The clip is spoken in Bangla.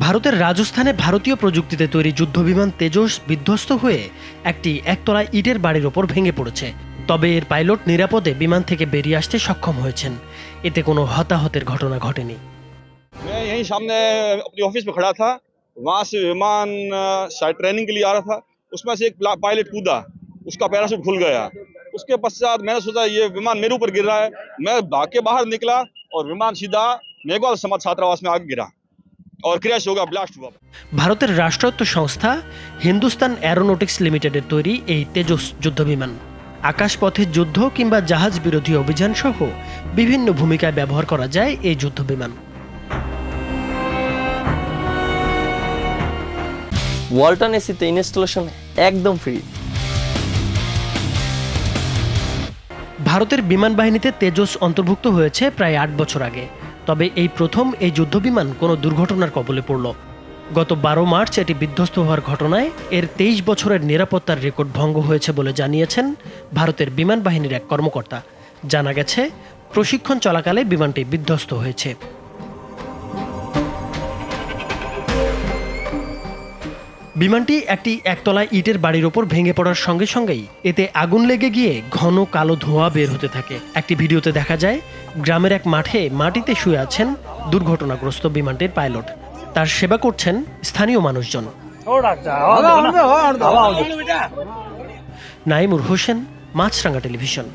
ভারতের রাজস্থানে ভারতীয় প্রযুক্তিতে তৈরি যুদ্ধবিমান তেজস বিধ্বস্ত হয়ে একটি একতলা ইটের বাড়ির ওপর ভেঙে পড়েছে। তবে এর পাইলট নিরাপদে বিমান থেকে বেরিয়ে আসতে সক্ষম হয়েছেন। এতে কোনো হতাহতের ঘটনা ঘটেনি। मैं यहीं सामने अपनी ऑफिस में खड़ा था, वहाँ से विमान शायद ट्रेनिंग के लिए आ रहा था, उसमें से एक पायलट कूदा, उसका पैराशूट खुल गया। उसके पश्चात मैंने सोचा ये विमान मेरे ऊपर गिर रहा है, मैं भाग के बाहर निकला और विमान सीधा मेघवाल समाज छात्रावास में आगे गिरा और क्रैश हो गया, ब्लास्ट हुआ। ভারতের রাষ্ট্রায়ত্ত সংস্থা হিন্দুস্তান অ্যারোনটিক্স লিমিটেডের তৈরি এই তেজস যুদ্ধবিমান আকাশপথের যুদ্ধ কিংবা জাহাজ বিরোধী অভিযান সহ বিভিন্ন ভূমিকায় ব্যবহার করা যায়। এই যুদ্ধবিমান ওয়ালটন এসিতে ইনস্টলেশন একদম ফ্রি। ভারতের বিমান বাহিনীতে তেজস অন্তর্ভুক্ত হয়েছে প্রায় ৮ বছর আগে। তবে এই প্রথম এই যুদ্ধবিমান কোনো দুর্ঘটনার কবলে পড়ল। গত ১২ মার্চ এটি বিধ্বস্ত হওয়ার ঘটনায় এর ২৩ বছরের নিরাপত্তার রেকর্ড ভঙ্গ হয়েছে বলে জানিয়েছেন ভারতের বিমান বাহিনীর এক কর্মকর্তা। জানা গেছে, প্রশিক্ষণ চলাকালে বিমানটি বিধ্বস্ত হয়েছে। বিমানটি একটি একতলা ইটের বাড়ির ওপর ভেঙে পড়ার সঙ্গে সঙ্গেই এতে আগুন লেগে গিয়ে ঘন কালো ধোঁয়া বের হতে থাকে। একটি ভিডিওতে দেখা যায়, গ্রামের এক মাঠে মাটিতে শুয়ে আছেন দুর্ঘটনাগ্রস্ত বিমানটির পাইলট। তার সেবা করছেন স্থানীয় মানুষজন। নাইমুর হোসেন, মাছরাঙ্গা টেলিভিশন।